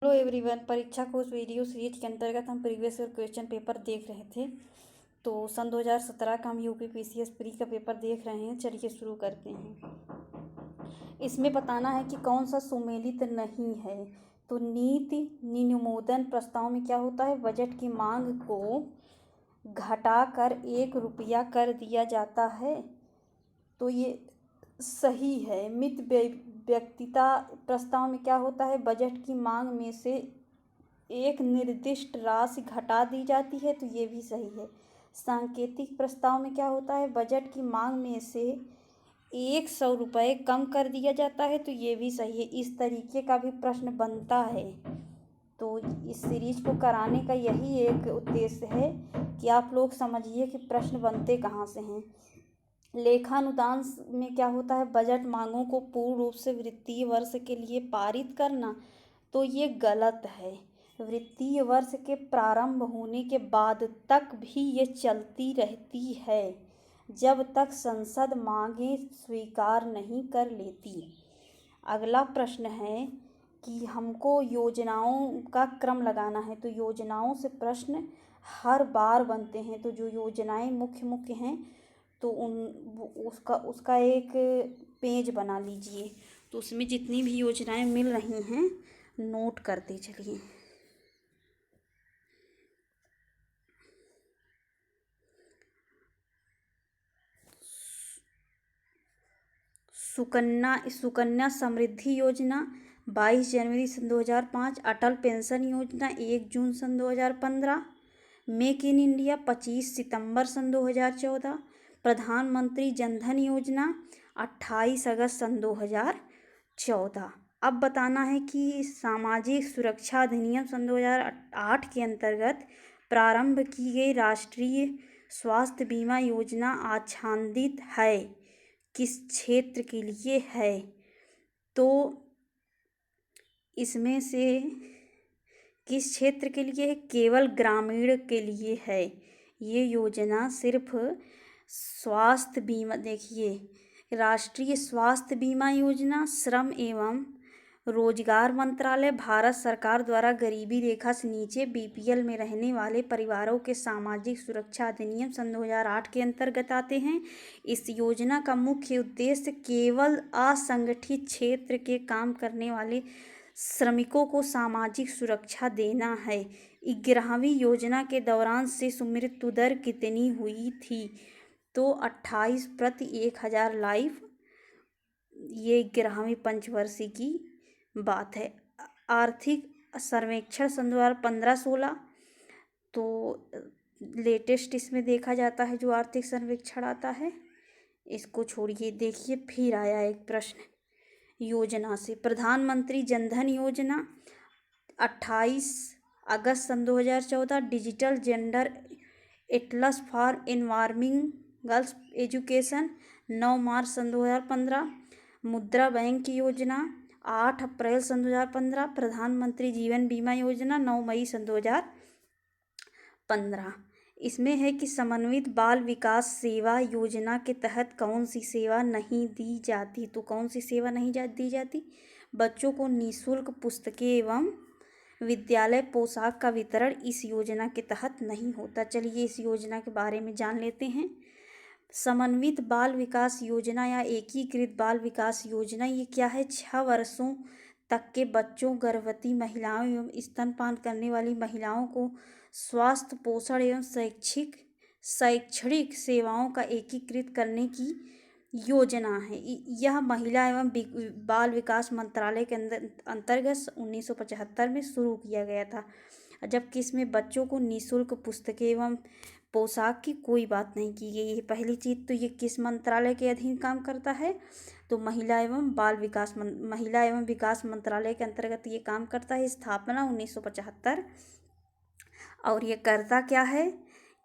Hello everyone. परीक्षा खोज video series के अंतर्गत हम प्रीवियस ईयर क्वेश्चन पेपर देख रहे थे। तो सन 2017 का हम यूपी पीसीएस प्री का पेपर देख रहे हैं। चलिए शुरू करते हैं। इसमें बताना है कि कौन सा सुमेलित नहीं है। तो नीति निनुमोदन प्रस्ताव में क्या होता है, बजट की मांग को घटाकर 1 रुपया कर दिया जाता है। तो ये सही है। मित व्यक्तिता प्रस्ताव में क्या होता है, बजट की मांग में से एक निर्दिष्ट राशि घटा दी जाती है। तो ये भी सही है। सांकेतिक प्रस्ताव में क्या होता है, बजट की मांग में से 100 रुपये कम कर दिया जाता है। तो ये भी सही है। इस तरीके का भी प्रश्न बनता है। तो इस सीरीज को कराने का यही एक उद्देश्य है कि आप लोग समझिए कि प्रश्न बनते कहाँ से हैं। लेखानुदान में क्या होता है, बजट मांगों को पूर्ण रूप से वित्तीय वर्ष के लिए पारित करना। तो ये गलत है। वित्तीय वर्ष के प्रारंभ होने के बाद तक भी ये चलती रहती है, जब तक संसद मांगें स्वीकार नहीं कर लेती। अगला प्रश्न है कि हमको योजनाओं का क्रम लगाना है। तो योजनाओं से प्रश्न हर बार बनते हैं। तो जो योजनाएं मुख्य हैं तो उसका एक पेज बना लीजिए। तो उसमें जितनी भी योजनाएं मिल रही हैं नोट करते चलिए। सुकन्या समृद्धि योजना 22 जनवरी सन 2005। अटल पेंशन योजना 1 जून सन 2015। मेक इन इंडिया 25 सितंबर सन 2014। प्रधानमंत्री जनधन योजना 28 अगस्त सन 2014। अब बताना है कि सामाजिक सुरक्षा अधिनियम सन 2008 के अंतर्गत प्रारंभ की गई राष्ट्रीय स्वास्थ्य बीमा योजना आच्छादित है किस क्षेत्र के लिए है। तो इसमें से किस क्षेत्र के लिए है, केवल ग्रामीण के लिए है। ये योजना सिर्फ स्वास्थ्य बीमा, देखिए, राष्ट्रीय स्वास्थ्य बीमा योजना श्रम एवं रोजगार मंत्रालय भारत सरकार द्वारा गरीबी रेखा से नीचे बीपीएल में रहने वाले परिवारों के सामाजिक सुरक्षा अधिनियम सन 2008 के अंतर्गत आते हैं। इस योजना का मुख्य उद्देश्य केवल असंगठित क्षेत्र के काम करने वाले श्रमिकों को सामाजिक सुरक्षा देना है। 11वीं योजना के दौरान शिशु मृत्यु दर कितनी हुई थी, तो 28 प्रति 1000 लाइफ। ये 11वीं पंचवर्षीय की बात है। आर्थिक सर्वेक्षण सन 2015-16। तो लेटेस्ट इसमें देखा जाता है जो आर्थिक सर्वेक्षण आता है। इसको छोड़िए, देखिए फिर आया एक प्रश्न योजना से। प्रधानमंत्री जनधन योजना 28 अगस्त सन 2014। Digital gender atlas for empowering girls education 9 मार्च सन 2015। मुद्रा बैंक की योजना 8 अप्रैल सन 2015। प्रधानमंत्री जीवन बीमा योजना 9 मई सन 2015। इसमें है कि समन्वित बाल विकास सेवा योजना के तहत कौन सी सेवा नहीं दी जाती। तो कौन सी सेवा नहीं दी जाती, बच्चों को निःशुल्क पुस्तकें एवं विद्यालय पोशाक का वितरण इस योजना के तहत नहीं होता। चलिए इस योजना के बारे में जान लेते हैं। समन्वित बाल विकास योजना या एकीकृत बाल विकास योजना ये क्या है, 6 वर्षों तक के बच्चों, गर्भवती महिलाओं एवं स्तनपान करने वाली महिलाओं को स्वास्थ्य, पोषण एवं शैक्षणिक सेवाओं का एकीकृत करने की योजना है। यह महिला एवं बाल विकास मंत्रालय के अंतर्गत 1975 में शुरू किया गया था। जबकि इसमें बच्चों को निःशुल्क पुस्तकें एवं पोशाक की कोई बात नहीं की गई है। पहली चीज़ तो ये किस मंत्रालय के अधीन काम करता है, तो महिला एवं विकास मंत्रालय के अंतर्गत ये काम करता है। स्थापना 1975। और ये करता क्या है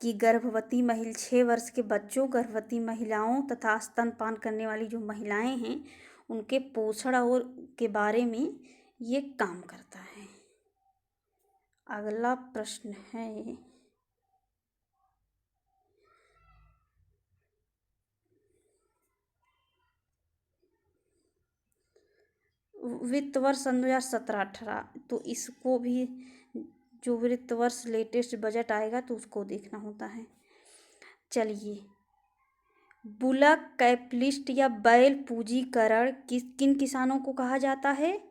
कि गर्भवती 6 वर्ष के बच्चों, गर्भवती महिलाओं तथा स्तनपान करने वाली जो महिलाएं हैं उनके पोषण और के बारे में ये काम करता है। अगला प्रश्न है, वित्त वर्ष सन 2017-18, तो इसको भी जो वित्त वर्ष लेटेस्ट बजट आएगा तो उसको देखना होता है। चलिए, बुलक कैपिटलिस्ट या बैल पूंजीकरण किन किसानों को कहा जाता है?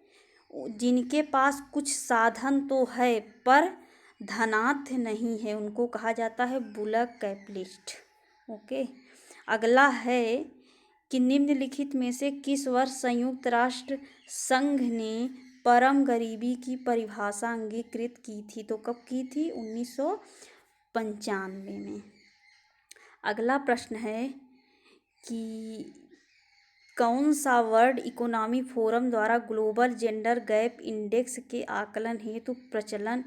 जिनके पास कुछ साधन तो है पर धनाढ्य नहीं है, उनको कहा जाता है बुलक कैपिटलिस्ट। ओके, अगला है कि निम्नलिखित में से किस वर्ष संयुक्त राष्ट्र संघ ने परम गरीबी की परिभाषा अंगीकृत की थी? तो कब की थी? 1995 में। अगला प्रश्न है कि कौन सा वर्ल्ड इकोनॉमी फोरम द्वारा ग्लोबल जेंडर गैप इंडेक्स के आकलन हेतु प्रचलन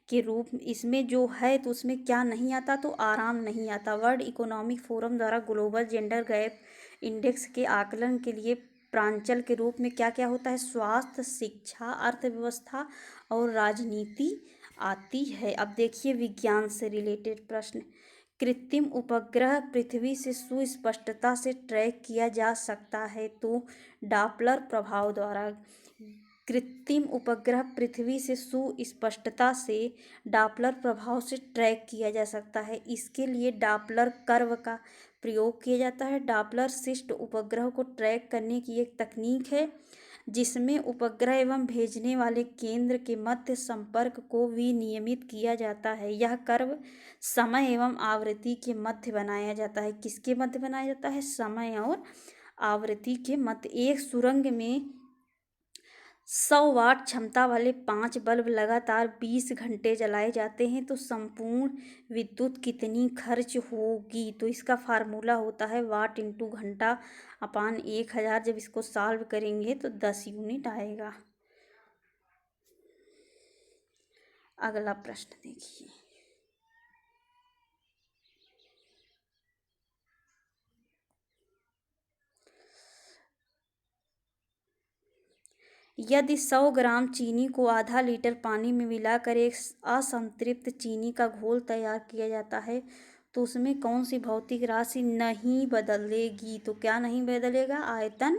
के रूप में, इसमें जो है तो उसमें क्या नहीं आता? तो आराम नहीं आता। वर्ल्ड इकोनॉमिक फोरम द्वारा ग्लोबल जेंडर गैप इंडेक्स के आकलन के लिए प्रांचल के रूप में क्या क्या होता है? स्वास्थ्य, शिक्षा, अर्थव्यवस्था और राजनीति आती है। अब देखिए विज्ञान से रिलेटेड प्रश्न। कृत्रिम उपग्रह पृथ्वी से सुस्पष्टता से ट्रैक किया जा सकता है तो डॉपलर प्रभाव द्वारा। कृत्रिम उपग्रह पृथ्वी से सुस्पष्टता से डॉपलर प्रभाव से ट्रैक किया जा सकता है। इसके लिए डॉपलर कर्व का प्रयोग किया जाता है। डॉपलर शिष्ट उपग्रह को ट्रैक करने की एक तकनीक है जिसमें उपग्रह एवं भेजने वाले केंद्र के मध्य संपर्क को विनियमित किया जाता है। यह कर्व समय एवं आवृत्ति के मध्य बनाया जाता है। किसके मध्य बनाया जाता है? समय और आवृत्ति के मध्य। एक सुरंग में 100 वाट क्षमता वाले 5 बल्ब लगातार 20 घंटे जलाए जाते हैं तो संपूर्ण विद्युत कितनी खर्च होगी? तो इसका फार्मूला होता है वाट इंटू घंटा अपान 1000। जब इसको सॉल्व करेंगे तो 10 यूनिट आएगा। अगला प्रश्न देखिए, यदि 100 ग्राम चीनी को आधा लीटर पानी में मिलाकर एक असंतृप्त चीनी का घोल तैयार किया जाता है तो उसमें कौन सी भौतिक राशि नहीं बदलेगी? तो क्या नहीं बदलेगा? आयतन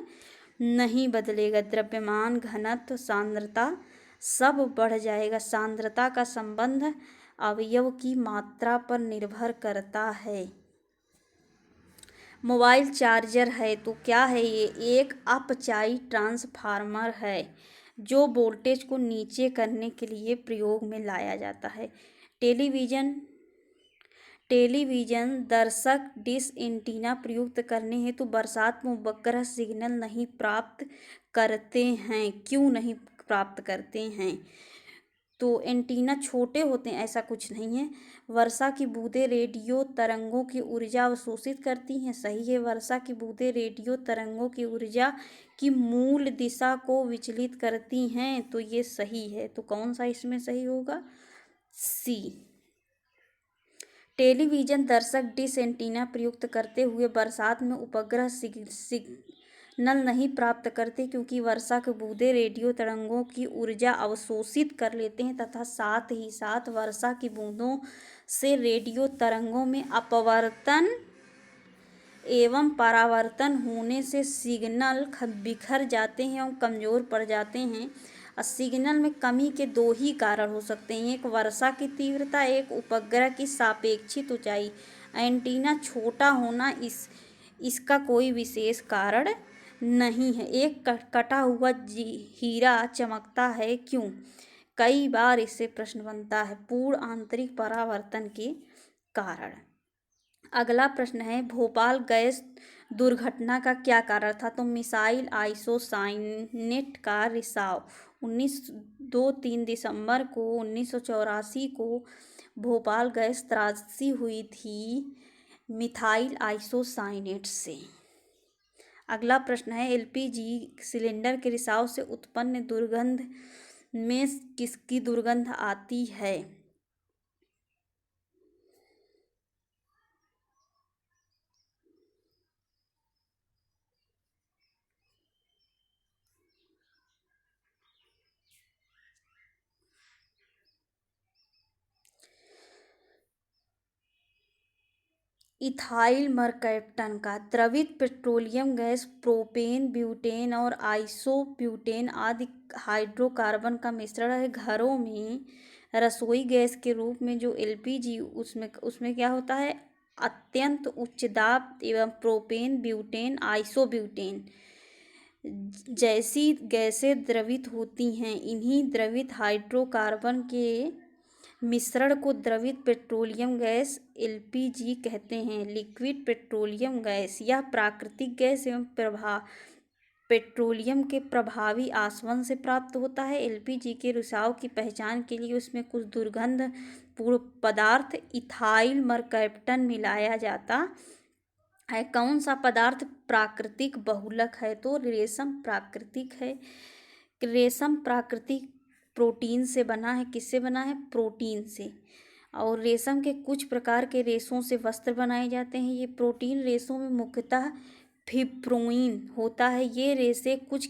नहीं बदलेगा। द्रव्यमान, घनत्व, सांद्रता सब बढ़ जाएगा। सांद्रता का संबंध अवयव की मात्रा पर निर्भर करता है। मोबाइल चार्जर है तो क्या है ये? एक अपचाई ट्रांसफार्मर है जो वोल्टेज को नीचे करने के लिए प्रयोग में लाया जाता है। टेलीविजन दर्शक डिश एंटीना प्रयुक्त करने हेतु बरसात में उपग्रह सिग्नल नहीं प्राप्त करते हैं। क्यों नहीं प्राप्त करते हैं? तो एंटीना छोटे होते हैं, ऐसा कुछ नहीं है। वर्षा की बूंदें रेडियो तरंगों की ऊर्जा अवशोषित करती हैं। सही है, वर्षा की बूंदें रेडियो तरंगों की ऊर्जा की मूल दिशा को विचलित करती हैं, तो ये सही है। तो कौन सा इसमें सही होगा? सी। टेलीविजन दर्शक डिश एंटीना प्रयुक्त करते हुए बरसात में उपग्रह सिग्नल नहीं प्राप्त करते क्योंकि वर्षा के बूंदें रेडियो तरंगों की ऊर्जा अवशोषित कर लेते हैं तथा साथ ही साथ वर्षा की बूंदों से रेडियो तरंगों में अपवर्तन एवं परावर्तन होने से सिग्नल बिखर जाते हैं और कमज़ोर पड़ जाते हैं। सिग्नल में कमी के दो ही कारण हो सकते हैं, एक वर्षा की तीव्रता, एक उपग्रह की सापेक्षिक ऊंचाई। एंटीना छोटा होना इसका कोई विशेष कारण नहीं है। एक कटा हुआ हीरा चमकता है क्यों? कई बार इससे प्रश्न बनता है। पूर्ण आंतरिक परावर्तन के कारण। अगला प्रश्न है भोपाल गैस दुर्घटना का क्या कारण था? तो मिसाइल आइसोसाइनेट का रिसाव 3 दिसंबर को 1984 को भोपाल गैस त्रासदी हुई थी मिथाइल आइसोसाइनेट से। अगला प्रश्न है एलपीजी सिलेंडर के रिसाव से उत्पन्न दुर्गंध में किसकी दुर्गंध आती है? इथाइल मरकैप्टन का द्रवित पेट्रोलियम गैस प्रोपेन, ब्यूटेन और आइसोब्यूटेन आदि हाइड्रोकार्बन का मिश्रण है। घरों में रसोई गैस के रूप में जो एलपीजी उसमें उसमें क्या होता है, अत्यंत उच्च दाब एवं प्रोपेन, ब्यूटेन, आइसोब्यूटेन जैसी गैसें द्रवित होती हैं। इन्हीं द्रवित हाइड्रोकार्बन के मिश्रण को द्रवित पेट्रोलियम गैस एलपीजी कहते हैं। लिक्विड पेट्रोलियम गैस यह प्राकृतिक गैस एवं पेट्रोलियम के प्रभावी आसवन से प्राप्त होता है। एलपीजी के रिसाव की पहचान के लिए उसमें कुछ दुर्गंध पूर्ण पदार्थ इथाइल मरकैप्टन मिलाया जाता है। कौन सा पदार्थ प्राकृतिक बहुलक है, तो रेशम प्राकृतिक है। रेशम प्राकृतिक प्रोटीन से बना है। किससे बना है, प्रोटीन से। और रेशम के कुछ प्रकार के रेशों से वस्त्र बनाए जाते हैं। ये प्रोटीन रेशों में मुख्यतः फिब्रोइन होता है। ये रेशे कुछ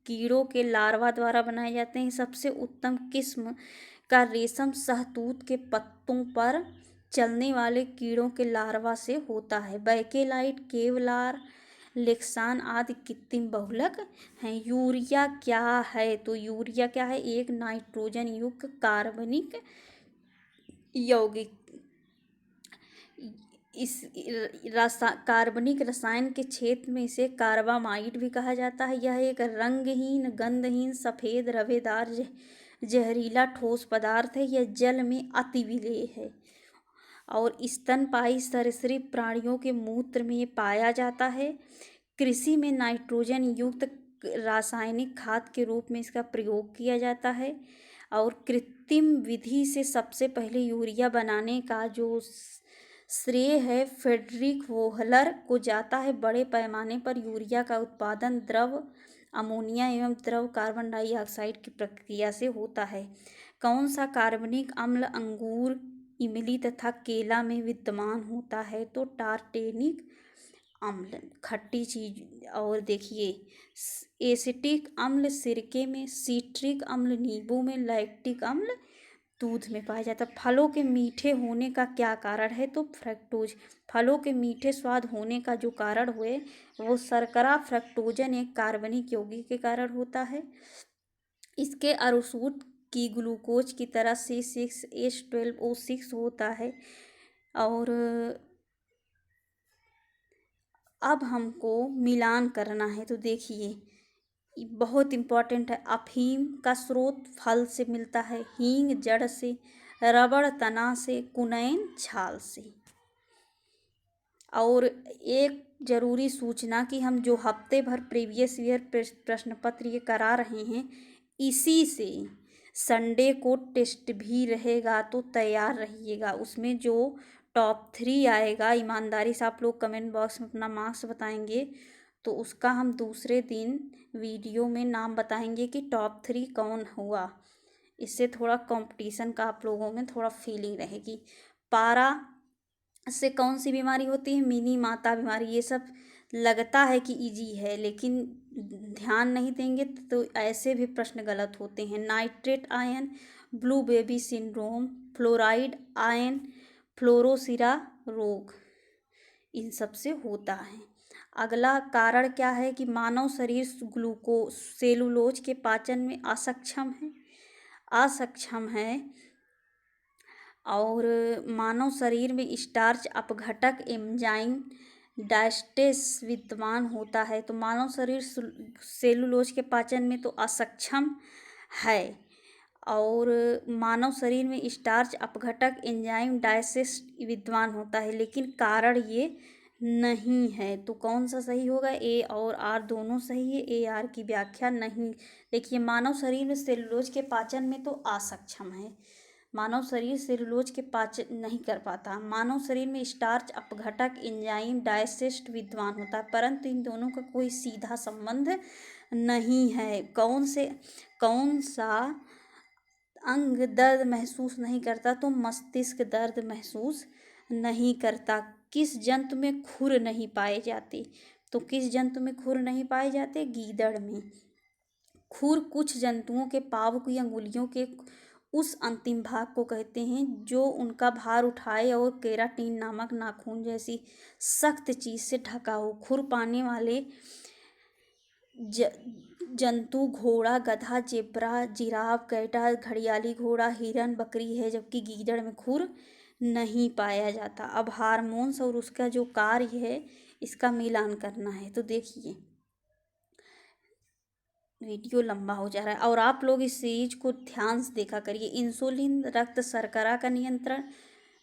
कीड़ों के लार्वा द्वारा बनाए जाते हैं। सबसे उत्तम किस्म का रेशम शहतूत के पत्तों पर चलने वाले कीड़ों के लार्वा से होता है। बैकेलाइट, केवलार, लेक्सान आदि कृत्रिम बहुलक हैं। यूरिया क्या है, तो यूरिया क्या है, एक नाइट्रोजन युक्त कार्बनिक यौगिक। इस कार्बनिक रसायन के क्षेत्र में इसे कार्बामाइड भी कहा जाता है। यह एक रंगहीन, गंधहीन, सफ़ेद, रवेदार, जहरीला ठोस पदार्थ है। यह जल में अति विलेय है और स्तनपायी सरीसृप प्राणियों के मूत्र में पाया जाता है। कृषि में नाइट्रोजन युक्त रासायनिक खाद के रूप में इसका प्रयोग किया जाता है। और कृत्रिम विधि से सबसे पहले यूरिया बनाने का जो श्रेय है फ्रेडरिक वोहलर को जाता है। बड़े पैमाने पर यूरिया का उत्पादन द्रव अमोनिया एवं द्रव कार्बन डाइऑक्साइड की प्रक्रिया से होता है। कौन सा कार्बनिक अम्ल अंगूर, इमली तथा केला में विद्यमान होता है, तो टार्टेनिक अम्ल खट्टी चीज। और देखिए, एसिटिक अम्ल सिरके में, सिट्रिक अम्ल नींबू में, लैक्टिक अम्ल दूध में पाया जाता है। फलों के मीठे होने का क्या कारण है, तो फ्रक्टोज। फलों के मीठे स्वाद होने का जो कारण हुए वो शर्करा फ्रक्टोजन एक कार्बनिक यौगिक के कारण होता है। इसके अणुसूत्र की ग्लूकोज की तरह C6H12O6 होता है। और अब हमको मिलान करना है, तो देखिए बहुत इम्पॉर्टेंट है। अफीम का स्रोत फल से मिलता है, हींग जड़ से, रबड़ तना से, कुनैन छाल से। और एक ज़रूरी सूचना कि हम जो हफ्ते भर प्रीवियस ईयर प्रश्न पत्र ये करा रहे हैं, इसी से संडे को टेस्ट भी रहेगा, तो तैयार रहिएगा। उसमें जो टॉप 3 आएगा, ईमानदारी से आप लोग कमेंट बॉक्स में अपना मार्क्स बताएंगे, तो उसका हम दूसरे दिन वीडियो में नाम बताएंगे कि टॉप 3 कौन हुआ। इससे थोड़ा कंपटीशन का आप लोगों में थोड़ा फीलिंग रहेगी। पारा से कौन सी बीमारी होती है, मिनी माता बीमारी। ये सब लगता है कि इजी है, लेकिन ध्यान नहीं देंगे तो ऐसे भी प्रश्न गलत होते हैं। Nitrate ion, blue baby syndrome, fluoride ion, fluorosis रोग, इन सब से होता है। अगला कारण क्या है कि मानव शरीर सेलुलोज के पाचन में असक्षम है। और मानव शरीर में स्टार्च अपघटक एंजाइम डायस्टेस विद्यमान होता है। तो मानव शरीर सेलुलोज के पाचन में तो असक्षम है। और मानव शरीर में स्टार्च अपघटक एंजाइम डायस्टेस विद्यमान होता है, लेकिन कारण ये नहीं है। तो कौन सा सही होगा, ए और आर दोनों सही है। ए आर की व्याख्या नहीं। देखिए, मानव शरीर में सेलुलोज के पाचन में तो असक्षम है। मानव शरीर सेलुलोज के पाचन नहीं कर पाता। मानव शरीर में स्टार्च अपघटक एंजाइम डायजेस्ट विद्यमान होता है, परंतु इन दोनों का कोई सीधा संबंध नहीं है। कौन सा अंग दर्द महसूस नहीं करता, तो मस्तिष्क दर्द महसूस नहीं करता। किस जंतु में खुर नहीं पाए जाते, तो किस जंतु में खुर नहीं पाए जाते, गीदड़ में। खुर कुछ जंतुओं के पाँव की अंगुलियों के उस अंतिम भाग को कहते हैं जो उनका भार उठाए और केराटिन नामक नाखून जैसी सख्त चीज से ढका हो। खुर पाने वाले जंतु घोड़ा, गधा, जेब्रा, जिराफ, गैंडा, घड़ियाली घोड़ा, हिरन, बकरी है, जबकि गीदड़ में खुर नहीं पाया जाता। अब हार्मोन्स और उसका जो कार्य है इसका मिलान करना है। तो देखिए वीडियो लंबा हो जा रहा है और आप लोग इस सीरीज को ध्यान से देखा करिए। इंसुलिन रक्त शर्करा का नियंत्रण,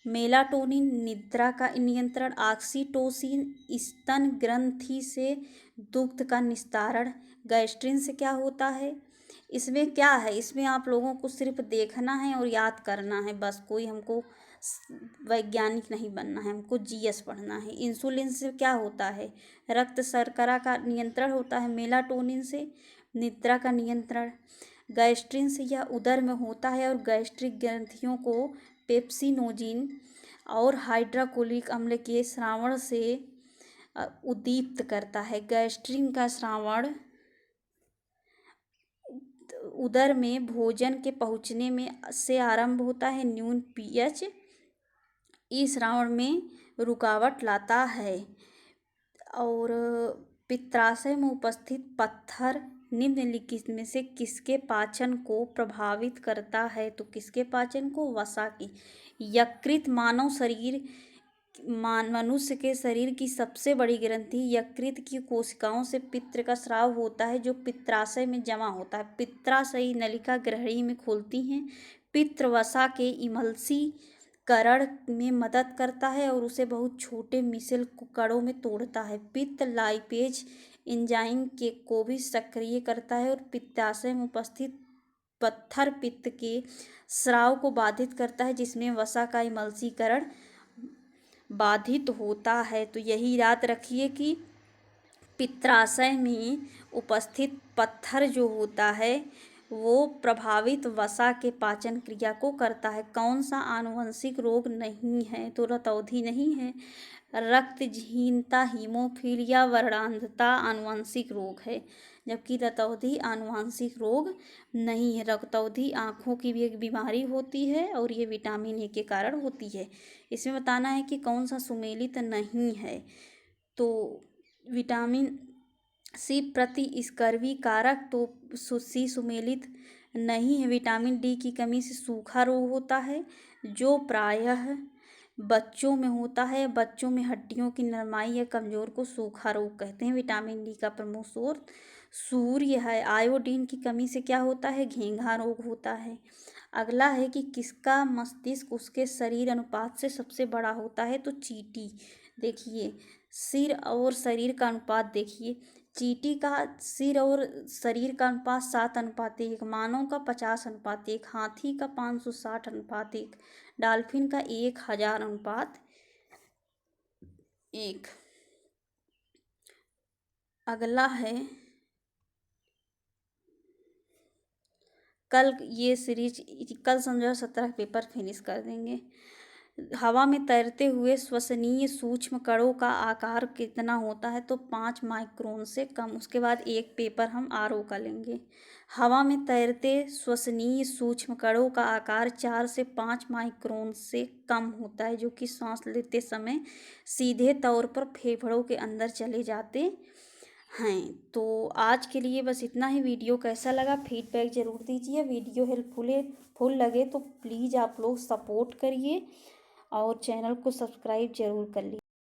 मेलाटोनिन निद्रा का नियंत्रण, ऑक्सीटोसिन स्तन ग्रंथि से दुग्ध का निस्तारण, गैस्ट्रिन से क्या होता है। इसमें क्या है, इसमें आप लोगों को सिर्फ देखना है और याद करना है बस। कोई हमको वैज्ञानिक नहीं बनना है, हमको जीएस पढ़ना है। इंसुलिन से क्या होता है, रक्त शर्करा का नियंत्रण होता है। मेलाटोनिन से निद्रा का नियंत्रण, गैस्ट्रिन से यह उदर में होता है और गैस्ट्रिक ग्रंथियों को पेप्सिनोजिन और हाइड्रोक्लोरिक अम्ल के स्रावण से उद्दीप्त करता है। गैस्ट्रिन का स्रावण उदर में भोजन के पहुँचने में से आरंभ होता है। न्यून पीएच इस स्रावण में रुकावट लाता है। और पित्ताशय में उपस्थित पत्थर निम्नलिखित में से किसके पाचन को प्रभावित करता है। तो किसके पाचन को, वसा की। यकृत मनुष्य के शरीर की सबसे बड़ी ग्रंथि यकृत की कोशिकाओं से पित्त का स्राव होता है जो पित्ताशय में जमा होता है। पित्ताशयी नलिका ग्रहणी में खोलती हैं। पित्त वसा के इमल्सीकरण में मदद करता है और उसे बहुत छोटे मिसल कणों में तोड़ता है। पित्त लाइपेज एंजाइम को भी सक्रिय करता है और पित्ताशय में उपस्थित पत्थर पित्त के स्राव को बाधित करता है, जिसमें वसा का इमल्सीकरण बाधित होता है। तो यही याद रखिए कि पित्ताशय में उपस्थित पत्थर जो होता है वो प्रभावित वसा के पाचन क्रिया को करता है। कौन सा आनुवंशिक रोग नहीं है, तो रतौंधी नहीं है। रक्तहीनता, हीमोफीलिया, वर्णांधता आनुवंशिक रोग है, जबकि रतौंधी आनुवंशिक रोग नहीं है। रतौंधी आँखों की भी एक बीमारी होती है और ये विटामिन ए के कारण होती है। इसमें बताना है कि कौन सा सुमेलित नहीं है। तो विटामिन सी प्रतिस्कर्वी कारक, तो सी सुमेलित नहीं है। विटामिन डी की कमी से सूखा रोग होता है जो प्रायः बच्चों में होता है। बच्चों में हड्डियों की नरमाई या कमजोर को सूखा रोग कहते हैं। विटामिन डी का प्रमुख स्रोत सूर्य है। आयोडीन की कमी से क्या होता है, घेंघा रोग होता है। अगला है कि किसका मस्तिष्क उसके शरीर अनुपात से सबसे बड़ा होता है, तो चींटी। देखिए सिर और शरीर का अनुपात देखिए, चींटी का सिर और शरीर का अनुपात 7:1, मानव का 50:1, हाथी का 560:1, डॉल्फिन का 1000:1। अगला है कल ये सीरीज कल समझो 17 पेपर फिनिश कर देंगे। हवा में तैरते हुए श्वसनीय सूक्ष्म कणों का आकार कितना होता है, तो 5 माइक्रोन से कम। उसके बाद एक पेपर हम आरओ का लेंगे। हवा में तैरते श्वसनीय सूक्ष्म कणों का आकार 4 से 5 माइक्रोन से कम होता है, जो कि सांस लेते समय सीधे तौर पर फेफड़ों के अंदर चले जाते हैं। तो आज के लिए बस इतना ही। वीडियो कैसा लगा फीडबैक ज़रूर दीजिए। वीडियो हेल्पफुल लगे तो प्लीज़ आप लोग सपोर्ट करिए और चैनल को सब्सक्राइब ज़रूर कर लीजिए।